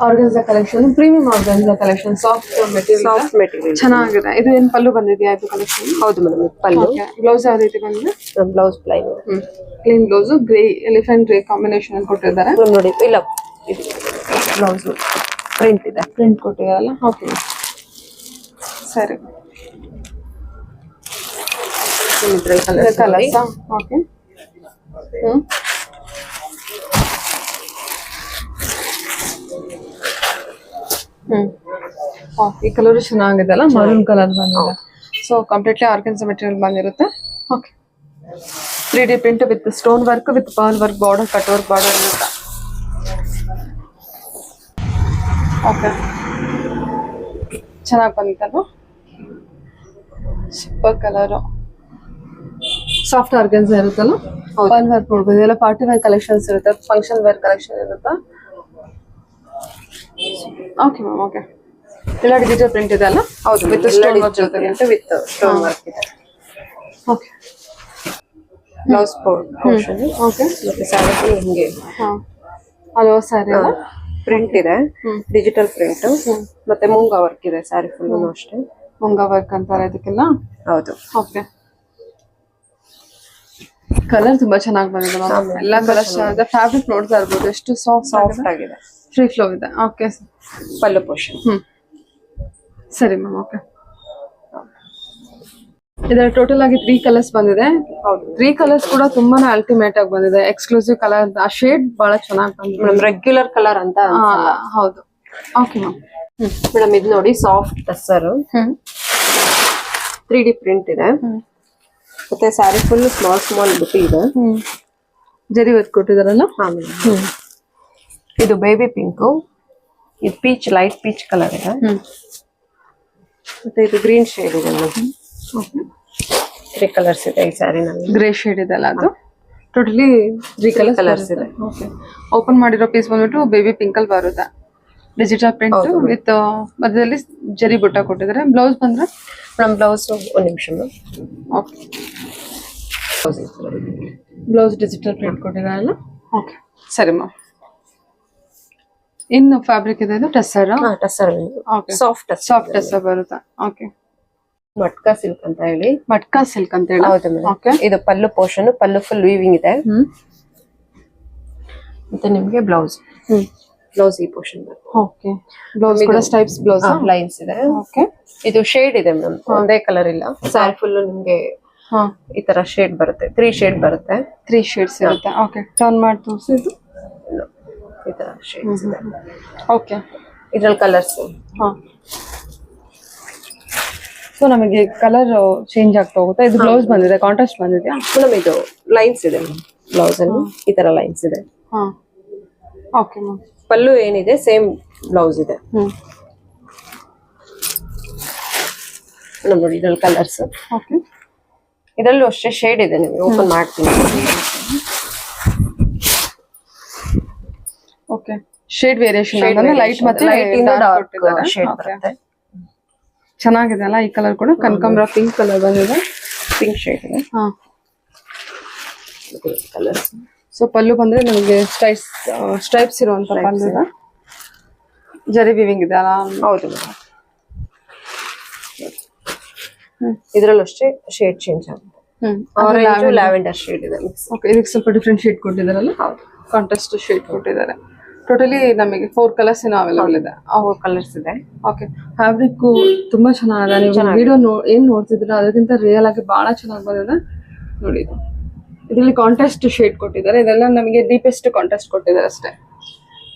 Organza collection, premium organza collection, soft material ಚೆನ್ನಾಗಿದೆ. ಇದು ಏನ್ ಪಲ್ಲು ಬಂದಿದೆಯಾ ಇದು ಕಲೆಕ್ಷನ್? ಹೌದು ಮೇಡಮ್, ಇದು ಪಲ್ಲು. ಬ್ಲೌಸ್ ಯಾವ ರೀತಿ ಬಂದಿದೆ? Blouse plain, plain blouse, grey elephant grey combination ಅಲ್ಲಿ ಕೊಟ್ಟಿದ್ದಾರೆ. ನೋಡಿ ಇಲ್ಲ, ಇದು ಬ್ಲೌಸ್ ಪ್ರಿಂಟ್ ಇದೆ, ಪ್ರಿಂಟ್ ಕೊಟ್ಟಿದಾರಲ್ಲ. ಓಕೆ ಸರಿ. Colours okay. ಈ ಕಲರ್ ಚೆನ್ನಾಗಿದೆ ಅಲ್ಲ, ಮರೂನ್ ಕಲರ್ ಬಂದಿದೆ. ಸೊ ಕಂಪ್ಲೀಟ್ಲಿ ಆರ್ಗನ್ಸಾ ಮೆಟೀರಿಯಲ್ ಬಂದಿರುತ್ತೆ. Okay 3D print with stone work with pearl work, border cut work border ಇರುತ್ತೆ. ಓಕೆ ಚೆನ್ನಾಗಿ ಬಂದಿತ್ತಲ್ವಾ? ಸೂಪರ್ ಕಲರು, ಸಾಫ್ಟ್ ಆರ್ಗನ್ಸಾ ಇರುತ್ತಲ್ಲ. ಪರ್ಲ್ ವರ್ಕ್ ನೋಡ್ಬೋದು. ಎಲ್ಲ ಪಾರ್ಟಿ ವೇರ್ ಕಲೆಕ್ಷನ್ಸ್ ಇರುತ್ತೆ, ಫಂಕ್ಷನ್ ವೇರ್ ಕಲೆಕ್ಷನ್ ಇರುತ್ತೆ. Okay ma'am. ಓಕೆ ಎಲ್ಲ ಡಿಜಿಟಲ್ ಪ್ರಿಂಟ್ ಇದೆ ಅಲ್ಲ? ಹೌದು, ವಿತ್ ಸ್ಟೋನ್ ವರ್ಕ್ ಜೊತೆ ವಿತ್ ಸ್ಟೋನ್ ವರ್ಕ್ ಇದೆ. Okay blouse portion. ಓಕೆ ಮತ್ತೆ ಸ್ಯಾರಿ ಫುಲ್ ಹಿಂಗೆ ಹಲೋ ಸ್ಯಾರಿ ಅಲ್ಲ, ಪ್ರಿಂಟ್ ಇದೆ, ಡಿಜಿಟಲ್ ಪ್ರಿಂಟ್. ಮತ್ತೆ ಮುಂಗ ವರ್ಕ್ ಇದೆ ಸ್ಯಾರಿ ಫುಲ್ ಅಷ್ಟೇ. ಮುಂಗ ವರ್ಕ್ ಅಂತಾರೆ ಇದಕ್ಕೆಲ್ಲ. ಹೌದು. ಓಕೆ ಕಲರ್ ತುಂಬಾ ಚೆನ್ನಾಗಿ ಬಂದಿದೆ ಮ್ಯಾಮ್. ಎಲ್ಲ ಕಲರ್ ಚೆನ್ನಾಗಿದೆ. ಫ್ಯಾಬ್ರಿಕ್ ನೋಡ್ತಾ ಇರ್ಬೋದು ಎಷ್ಟು ಸಾಫ್ಟ್ ಆಗಿದೆ, ಫ್ರೀ ಫ್ಲೋ ಇದೆ. ಓಕೆ ಪಲ್ಲು ಪೋರ್ಷನ್. ಸರಿ ಮ್ಯಾಮ್. ಓಕೆ ಇದರ ಟೋಟಲ್ ಆಗಿ 3 ಕಲರ್ಸ್ ಬಂದಿದೆ. 3 ಕಲರ್ಸ್ ಕೂಡ ತುಂಬಾನೇ ಅಲ್ಟಿಮೇಟ್ ಆಗಿ ಬಂದಿದೆ. ಎಕ್ಸ್ಕ್ಲೂಸಿವ್ ಕಲರ್, ಆ ಶೇಡ್ ಬಹಳ ಚೆನ್ನಾಗಿ ಬಂದಿದೆ ಮೇಡಮ್. ರೆಗ್ಯುಲರ್ ಕಲರ್ ಅಂತ ಹೌದು. Okay ma'am. ಮೇಡಮ್ ಇದು ನೋಡಿ, ಸಾಫ್ಟ್ ಟಸ್ಸರ್, 3D ಪ್ರಿಂಟ್ ಇದೆ. ಮತ್ತೆ ಸ್ಯಾರಿ ಫುಲ್ ಸ್ಮಾಲ್ ಬುಟ್ಟಿ ಇದೆ. ಜರಿ ವರ್ಕ್ ಕೊಟ್ಟಿದಾರಲ್ಲ. ಇದು ಬೇಬಿ ಪಿಂಕ್, ಇದು ಪೀಚ್, ಲೈಟ್ ಪೀಚ್ ಕಲರ್ ಇದೆ. ಮತ್ತೆ ಇದು ಗ್ರೀನ್ ಶೇಡ್ ಇದೆ. ತ್ರೀ ಕಲರ್ಸ್ ಇದೆ ಈ ಸ್ಯಾರಿನಲ್ಲಿ. ಗ್ರೇ ಶೇಡ್ ಇದೆ ಅಲ್ಲ, ಅದು ಟೋಟಲಿ 3 ಕಲರ್ಸ್ ಇದೆ. ಓಕೆ ಓಪನ್ ಮಾಡಿರೋ ಪೀಸ್ ಬಂದ್ಬಿಟ್ಟು ಬೇಬಿ ಪಿಂಕ್ ಅಲ್ಲಿ ಬರುತ್ತೆ. ಡಿಜಿಟಲ್ ಪ್ರಿಂಟ್ ವಿತ್ ಮಧ್ಯದಲ್ಲಿ ಜರಿ ಬುಟ್ಟ ಕೊಟ್ಟಿದ್ದಾರೆ. ಬ್ಲೌಸ್ ಬಂದ್ರೆ ಮೇಡಮ್, ಬ್ಲೌಸ್ ಒಂದು ನಿಮಿಷ. ಓಕೆ ಬ್ಲೌಸ್ ಡಿಜಿಟಲ್ ಪ್ರಿಂಟ್ ಕೊಟ್ಟಿದ್ದಾರಲ್ಲ. ಓಕೆ ಸರಿ ಮ್ಯಾಮ್. ಇನ್ನು ಫ್ಯಾಬ್ರಿಕ್ ಇದೆ, ಇದು ಟಸ್ಸರ್. ಟಸ್ಸರ್, ಓಕೆ ಸಾಫ್ಟ್ ಟಸ್ಸರ್ ಬರುತ್ತೆ. ಓಕೆ ಮಟ್ಕಾ ಸಿಲ್ಕ್ ಅಂತ ಹೇಳಿ. ಮಟ್ಕಾ ಸಿಲ್ಕ್ ಅಂತ ಹೇಳಿ. ಹೌದು ಮೇಡಮ್. ಓಕೆ ಇದು ಪಲ್ಲು ಪೋರ್ಷನ್, ಪಲ್ಲು ಫುಲ್ ವೀವಿಂಗ್ ಇದೆ. ಮತ್ತೆ ನಿಮ್ಗೆ ಬ್ಲೌಸ್, ಬ್ಲೌಸ್ ಈ ಪೋರ್ಷನ್. ಓಕೆ ಬ್ಲೌಸ್ ಕೂಡ ಸ್ಟೈಪ್ಸ್ ಬ್ಲೌಸ್, ಲೈನ್ಸ್ ಇದೆ. ಓಕೆ ಇದು ಶೇಡ್ ಇದೆ ಮೇಡಮ್, ಒಂದೇ ಕಲರ್ ಇಲ್ಲ. ಸ್ಯಾರಿ ಫುಲ್ ನಿಮ್ಗೆ ಈ ತರ ಶೇಡ್ ಬರುತ್ತೆ, 3 ಶೇಡ್ ಬರುತ್ತೆ. 3 ಶೇಡ್ಸ್ ಇರುತ್ತೆ. ಓಕೆ ಟರ್ನ್ ಮಾಡಿ ತೋರಿಸಿ. ಇದು ಈ ತರ ಶೇಡ್ಸ್ ಇದೆ. ಓಕೆ ಇದ್ರಲ್ಲಿ ಕಲರ್ಸ್. ಸೊ ನಮಗೆ ಕಲರ್ ಚೇಂಜ್ ಆಗ್ತಾ ಹೋಗುತ್ತೆ. ಇದು ಬ್ಲೌಸ್ ಬಂದಿದೆ, ಕಾಂಟ್ರಾಸ್ಟ್ ಬಂದಿದೆಯಾ ಮೇಡಮ್? ಇದು ಲೈನ್ಸ್ ಇದೆ ಬ್ಲೌಸ್ ಅಲ್ಲಿ, ಈ ತರ ಲೈನ್ಸ್ ಇದೆ. Okay ma'am. ಪಲ್ಲು ಏನಿದೆ ಸೇಮ್ ಬ್ಲೌಸ್ ಇದೆ. ನೋಡಿ ಇದ್ರಲ್ಲಿ ಕಲರ್ಸ್. ಓಕೆ ಇದರಲ್ಲೂ ಅಷ್ಟೇ ಶೇಡ್ ಇದೆ, ನಿಮಗೆ ಓಪನ್ ಮಾಡ್ತೀನಿ. ಓಕೆ ಶೇಡ್ ವೇರಿಯೇಷನ್ ಅಂದ್ರೆ ಲೈಟ್ ಮತ್ತೆ ಡಾರ್ಕ್ ಶೇಡ್ ಬರುತ್ತೆ. ಚೆನ್ನಾಗಿದೆ ಅಲ್ಲ ಈ ಕಲರ್ ಕೂಡ. ಕನಕಾಂಬರ ಪಿಂಕ್ ಕಲರ್ ಬಂದಿದೆ, ಪಿಂಕ್ ಶೇಡ್ ಇದೆ. ಕಲರ್ಸ್. ಸೊ ಪಲ್ಲು ಬಂದ್ರೆ ನಮಗೆ ಸ್ಟ್ರೈಪ್ಸ್ ಇರುವಂತ ಪಲ್ಲು ಇದೆ. ಜರಿ ವಿವಿಂಗ್ ಇದೆ ಅಲ್ಲ? ಹೌದು. ಇದ್ರಲ್ಲೂ ಅಷ್ಟೇ ಶೇಡ್ ಚೇಂಜ್ ಆಗುತ್ತೆ. ಆರೆಂಜ್ ಲ್ಯಾವೆಂಡರ್ ಶೇಡ್ ಇದೆ. ಓಕೆ ಇದಕ್ಕೆ ಸ್ವಲ್ಪ ಡಿಫ್ರೆಂಟ್ ಶೇಡ್ ಕೊಟ್ಟಿದ್ದಾರಲ್ಲ? ಹೌದು, ಕಾಂಟ್ರಾಸ್ಟ್ ಶೇಡ್ ಕೊಟ್ಟಿದ್ದಾರೆ. ಟೋಟಲಿ ನಮಗೆ 4 ಕಲರ್ಸ್ ಅವೈಲೇಬಲ್ ಇದೆ. 4 ಕಲರ್ಸ್ ಇದೆ. ಓಕೆ ಫ್ಯಾಬ್ರಿಕ್ ತುಂಬಾ ಚೆನ್ನಾಗಿದೆ. ನೀವು ವಿಡಿಯೋ ಏನ್ ನೋಡ್ತಿದ್ದೀರಾ ಅದಕ್ಕಿಂತ ರಿಯಲ್ ಆಗಿ ಬಹಳ ಚೆನ್ನಾಗಿ ಬಂದಿದೆ ನೋಡಿ. ಇದರಲ್ಲಿ ಕಾಂಟ್ರಾಸ್ಟ್ ಶೇಡ್ ಕೊಟ್ಟಿದ್ದಾರೆ. ಇದೆಲ್ಲ ನಮಗೆ ಡೀಪೆಸ್ಟ್ ಕಾಂಟ್ರಾಸ್ಟ್ ಕೊಟ್ಟಿದ್ದಾರೆ ಅಷ್ಟೇ.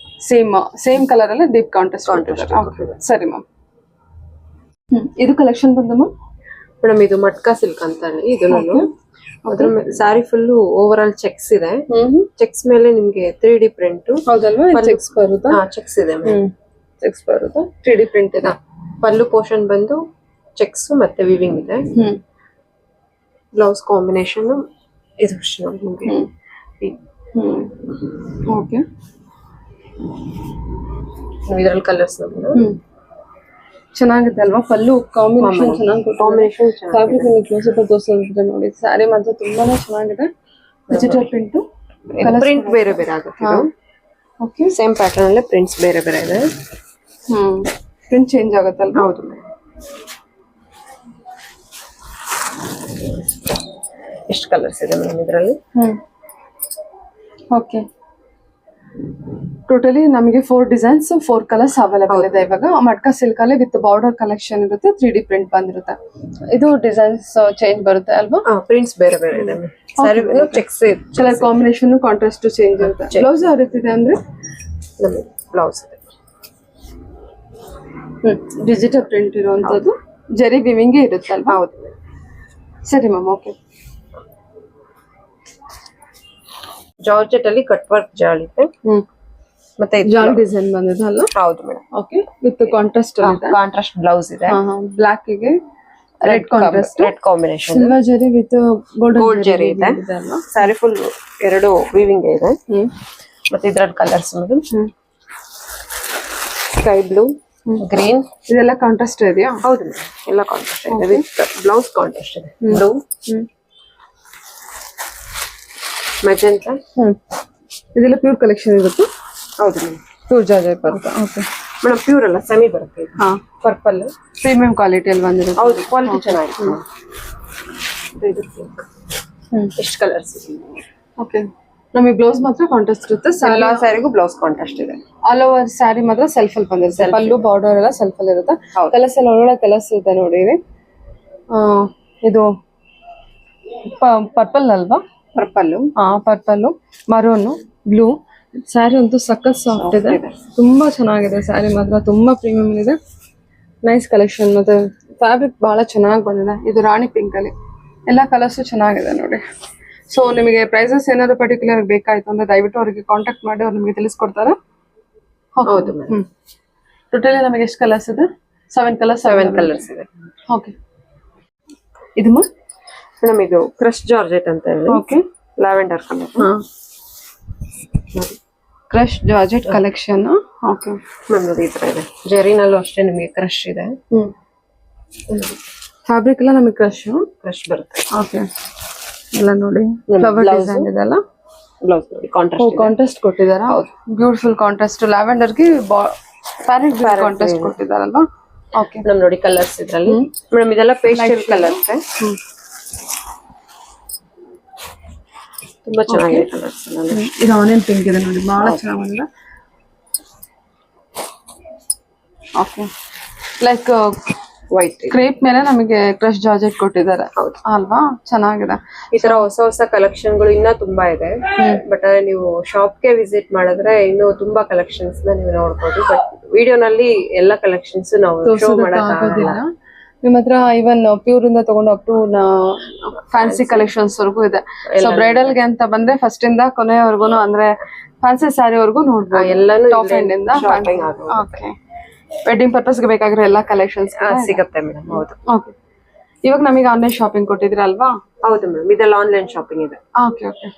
ಸೇಮ್ ಕಲರ್ ಅಲ್ಲೇ ಡೀಪ್ ಕಾಂಟ್ರಾಸ್ಟ್ ಕೊಟ್ಟಿದ್ದಾರೆ. ಸರಿ ಮ್ಯಾಮ್. ಇದು ಕಲೆಕ್ಷನ್ ಬಂದ ಮೇಡಮ್, ಇದು ಮಟ್ಕಾ ಸಿಲ್ಕ್ ಅಂತ ಹೇಳಿ. ಇದು ಅದ್ರ sari full over all cheques ಇದೆ. ಚೆಕ್ಸ್ ಮೇಲೆ ನಿಮ್ಗೆ 3D ಪ್ರಿಂಟ್. ಹೌದಲ್ವಾ? ಚೆಕ್ಸ್ ಬರುತ್ತಾ? ಚೆಕ್ಸ್ ಇದೆ, ಚೆಕ್ಸ್ ಬರುತ್ತಾ? 3D ಪ್ರಿಂಟ್ ಇದೆ. ಪಲ್ಲು ಪೋರ್ಷನ್ ಬಂದು ಚೆಕ್ಸ್ ಮತ್ತೆ ವಿವಿಂಗ್ ಇದೆ. ಬ್ಲೌಸ್ ಕಾಂಬಿನೇಷನ್ ಇದು ಅಷ್ಟೇ ನೋಡಿ ನಿಮ್ಗೆ. ಓಕೆ ಇದ್ರಲ್ಲಿ ಕಲರ್ಸ್ ಚೆನ್ನಾಗಿದೆ ಅಲ್ವಾ? ಪಲ್ಲು ಕಾಂಬಿನೇಷನ್ ಚೆನ್ನಾಗಿ ಕಾಂಬಿನೇಷನ್ ಫ್ಯಾಬ್ರಿಕ್ ನಿಮಗೆ ಕ್ಲೋಸ್ ಅಪ್ ತೋರಿಸೋದಿದ್ರೆ ನೋಡಿ, ಸ್ಯಾರಿ ಮಾತ್ರ ತುಂಬಾನೇ ಚೆನ್ನಾಗಿದೆ. ಡಿಜಿಟಲ್ ಪ್ರಿಂಟು, ಪ್ರಿಂಟ್ ಬೇರೆ ಬೇರೆ ಆಗುತ್ತೆ. ಓಕೆ, ಸೇಮ್ ಪ್ಯಾಟರ್ನ್ ಅಲ್ಲೇ ಪ್ರಿಂಟ್ಸ್ ಬೇರೆ ಬೇರೆ ಇದೆ. ಪ್ರಿಂಟ್ ಚೇಂಜ್ ಆಗುತ್ತಲ್ವಾ? ಹೌದು ಮೇಡಮ್. ಎಷ್ಟು ಕಲರ್ಸ್ ಇದೆ ಮೇಡಮ್ ಇದರಲ್ಲಿ? ಓಕೆ, ಟೋಟಲಿ ನಮಗೆ 4 ಡಿಸೈನ್ಸ್ 4 ಕಲರ್ಸ್ ಅವೈಲೇಬಲ್ ಇದೆ ಇವಾಗ. ಮಟ್ಕಾ ಸಿಲ್ಕ್ ಅಲ್ಲಿ ವಿತ್ ಬಾರ್ಡರ್ ಕಲೆಕ್ಷನ್ ಇರುತ್ತೆ, 3D ಪ್ರಿಂಟ್ ಬಂದಿರುತ್ತೆ. ಇದು ಡಿಸೈನ್ಸ್ ಚೇಂಜ್ ಬರುತ್ತೆ ಅಲ್ವಾ? ಪ್ರಿಂಟ್ಸ್ ಬೇರೆ ಬೇರೆ ಇದೆ. Sari cheques colour combination contrast change ಇರುತ್ತೆ. ಬ್ಲೌಸ್ ಯಾವ ರೀತಿ ಇದೆ ಅಂದ್ರೆ ಬ್ಲೌಸ್ ಇದೆ. ಡಿಜಿಟಲ್ ಪ್ರಿಂಟ್ ಇರುವಂತದ್ದು, ಜರಿ ವಿವಿಂಗ್ ಇರುತ್ತೆ ಅಲ್ವಾ? ಹೌದು. ಸರಿ ಮ್ಯಾಮ್, ಓಕೆ. ಜಾರ್ಜೆಟ್ ಅಲ್ಲಿ ಕಟ್ ವರ್ಕ್ ಜಾಲ್ ಇದೆ. ಮತ್ತೆ ಜಾಲ್ ಡಿಸೈನ್ ಬಂದಿದೆ ಅಲ್ಲ? ಹೌದು ಮೇಡಮ್. ಓಕೆ, ವಿತ್ ಕಾಂಟ್ರಾಸ್ಟ್ ಇದೆ. ಕಾಂಟ್ರಾಸ್ಟ್ ಬ್ಲೌಸ್ ಇದೆ. ಬ್ಲಾಕ್ ಗೆ red contrast, red combination, silver ಜರಿ ವಿತ್ ಗೋಲ್ಡ್ ಜರಿ ಇದೆ. ಸ್ಯಾರಿ ಫುಲ್ ಎರಡು ವೀವಿಂಗ್ ಇದೆ. ಮತ್ತೆ ಇದ್ರಲ್ಲಿ colours madam, sky blue, green, ಇದೆಲ್ಲ ಕಾಂಟ್ರಾಸ್ಟ್ ಇದೆಯಾ? ಹೌದು ಮೇಡಮ್, ಎಲ್ಲ ಕಾಂಟ್ರಾಸ್ಟ್ ಇದೆ. ವಿತ್ ಬ್ಲೌಸ್ ಕಾಂಟ್ರಾಸ್ಟ್ ಇದೆ. ಬ್ಲೂ, ಮೆಜೆಂಟಾ, ಇದೆಲ್ಲ ಪ್ಯೂರ್ ಕಲೆಕ್ಷನ್ ಇರುತ್ತೆ. ಹೌದು ಮೇಡಮ್, ಪ್ಯೂರ್ ಜಾರ್ಜೆಟ್ ಬರುತ್ತೆ. ಓಕೆ ಮೇಡಮ್, ಪ್ಯೂರ್ ಅಲ್ಲ, ಸೆಮಿ ಬರುತ್ತೆ. ಹಾ, ಪರ್ಪಲ್ ಪ್ರೀಮಿಯಂ ಕ್ವಾಲಿಟಿ ಅಲ್ಲಿ ಬಂದಿರುತ್ತೆ. ಹೌದು, ಕ್ವಾಲಿಟಿ ಚೆನ್ನಾಗಿದೆ. ಎಷ್ಟು ಕಲರ್ಸ್ ಇದೆ? ಓಕೆ, ನಮಗೆ ಬ್ಲೌಸ್ ಮಾತ್ರ ಕಾಂಟ್ರಾಸ್ಟ್ ಇರುತ್ತೆ. ಎಲ್ಲಾ ಸ್ಯಾರಿಗೂ ಬ್ಲೌಸ್ ಕಾಂಟ್ರಾಸ್ಟ್ ಇದೆ. ಆಲ್ ಓವರ್ ಸ್ಯಾರಿ ಮಾತ್ರ ಸೆಲ್ಫ್ ಅಲ್ಲಿ ಬಂದಿರುತ್ತೆ. ಪಲ್ಲು ಬಾರ್ಡರ್ ಎಲ್ಲ ಸೆಲ್ಫ್ ಅಲ್ಲಿ ಇರುತ್ತೆ. ಕಲರ್ಸ್ ಎಲ್ಲ ಒಳ್ಳೊಳ್ಳೆ ಕಲರ್ಸ್ ಇದೆ ನೋಡಿ. ಇದು ಪರ್ಪಲ್ ಅಲ್ವಾ? Purple, purple, ಮರೂನು, blue. ಸ್ಯಾರಿ ಅಂತೂ ಸಖತ್ ಸಾಫ್ಟ್ ಇದೆ, ತುಂಬಾ ಚೆನ್ನಾಗಿದೆ. ಸ್ಯಾರಿ ಮಾತ್ರ ತುಂಬಾ ಪ್ರೀಮಿಯಂ ಇದೆ. Nice collection. ಮತ್ತೆ ಫ್ಯಾಬ್ರಿಕ್ ಬಹಳ ಚೆನ್ನಾಗಿ ಬಂದಿದೆ. ಇದು ರಾಣಿ ಪಿಂಕ್ ಅಲ್ಲಿ ಎಲ್ಲ ಕಲರ್ಸ್ ಚೆನ್ನಾಗಿದೆ ನೋಡಿ. ಸೊ ನಿಮಗೆ ಪ್ರೈಸಸ್ ಏನಾದ್ರು ಪರ್ಟಿಕ್ಯುಲರ್ ಬೇಕಾಯ್ತು ಅಂದ್ರೆ ದಯವಿಟ್ಟು ಅವರಿಗೆ ಕಾಂಟ್ಯಾಕ್ಟ್ ಮಾಡಿ, ಅವ್ರು ನಿಮಗೆ ತಿಳಿಸ್ಕೊಡ್ತಾರೆ. ಹೌದು. ಟೋಟಲಿ ನಮಗೆ ಎಷ್ಟು ಕಲರ್ಸ್ ಇದೆ? 7 ಕಲರ್ಸ್ ಇದೆ. ಓಕೆ, ಇದು ಮೇಡಮ್ ಇದು ಕ್ರಶ್ ಜಾರ್ಜೆಟ್ ಅಂತ ಹೇಳಿ. Okay, lavender colour. Crush georgette collection. Okay ma'am, ನೋಡಿ ಈ ತರ ಇದೆ. ಜರಿನಲ್ಲೂ ಅಷ್ಟೇ ನಿಮಗೆ ಕ್ರಶ್ ಇದೆ. ಫ್ಯಾಬ್ರಿಕ್ ಎಲ್ಲ ನಮಗೆ ಕ್ರಶ್ ಬರುತ್ತೆ. ಓಕೆ, ಎಲ್ಲ ನೋಡಿ ಫ್ಲವರ್ ಡಿಸೈನ್ ಇದೆ ಅಲ್ಲ? ಬ್ಲೌಸ್ ನೋಡಿ ಕಾಂಟ್ರಾಸ್ಟ್ ಕಾಂಟ್ರಾಸ್ಟ್ ಕೊಟ್ಟಿದ್ದಾರಾ? Beautiful contrast. ಲ್ಯಾವೆಂಡರ್ ಗೆ ಪ್ಯಾರೆಟ್ ಕಾಂಟ್ರಾಸ್ಟ್ ಕೊಟ್ಟಿದ್ದಾರಲ್ವಾ? ಓಕೆ ಮೇಡಮ್, ನೋಡಿ ಕಲರ್ಸ್ ಇದ್ರಲ್ಲಿ. ಮೇಡಮ್ ಇದೆಲ್ಲ ಪೇಸ್ಟಲ್ ಕಲರ್ಸ್, ತುಂಬಾ ಚೆನ್ನಾಗಿದೆ ಕಲರ್ಸ್. ಇದು ಆನಿಯನ್ ಪಿಂಕ್ ಇದೆ ನೋಡಿ, ಬಹಳ ಚೆನ್ನಾಗಿ ಬಂದಿದೆ. ಓಕೆ, ಲೈಕ್ ವೈಟ್ ಕ್ರೇಪ್ ಮೇಲೆ ನಮಗೆ ಕ್ರಶ್ ಜಾರ್ಜೆಟ್ ಕೊಟ್ಟಿದ್ದಾರೆ ಅಲ್ವಾ? ಚೆನ್ನಾಗಿದೆ. ಈ ತರ ಹೊಸ ಹೊಸ ಕಲೆಕ್ಷನ್ ಗಳು ಇನ್ನ ತುಂಬಾ ಇದೆ. ಬಟ್ ನೀವು ಶಾಪ್ ಗೆ ವಿಸಿಟ್ ಮಾಡಿದ್ರೆ ಇನ್ನು ತುಂಬಾ ಕಲೆಕ್ಷನ್ಸ್ ನ ನೀವು ನೋಡಬಹುದು. ಬಟ್ ವಿಡಿಯೋನಲ್ಲಿ ಎಲ್ಲ ಕಲೆಕ್ಷನ್ಸ್ ನಾವು ಶೋ ಮಾಡಕ್ಕಾಗೋದಿಲ್ಲ. ನಿಮ್ಮ ಹತ್ರ ಇವನ್ ಪ್ಯೂರ್ ಇಂದ ತಗೊಂಡು ಅಪ್ ಟು ಫ್ಯಾನ್ಸಿ ಕಲೆಕ್ಷನ್ಸ್ ವರ್ಗೂ ಇದೆ. ಸೊ ಬ್ರೈಡಲ್ ಗೆ ಅಂತ ಬಂದ್ರೆ ಫಸ್ಟ್ ಇಂದ ಕೊನೆಯವರೆಗೂ, ಅಂದ್ರೆ ಫ್ಯಾನ್ಸಿ ಸ್ಯಾರಿ ವರ್ಗೂ ನೋಡ್ಬೋದು. ಎಲ್ಲಾನು ಟಾಪ್ ಎಂಡ್ ಇಂದ. ಓಕೆ, ವೆಡ್ಡಿಂಗ್ ಪರ್ಪಸ್ ಗೆ ಬೇಕಾಗಿರೋ ಎಲ್ಲಾ ಕಲೆಕ್ಷನ್ಸ್ ಸಿಗುತ್ತೆ ಮೇಡಮ್. ಹೌದು. ಓಕೆ, ಇವಾಗ ನಮಗೆ ಆನ್ಲೈನ್ ಶಾಪಿಂಗ್ ಕೊಟ್ಟಿದ್ರಿ ಅಲ್ವಾ? ಹೌದು ಮೇಡಮ್, ಇದೆಲ್ಲ ಆನ್ಲೈನ್ ಶಾಪಿಂಗ್ ಇದೆ. Okay okay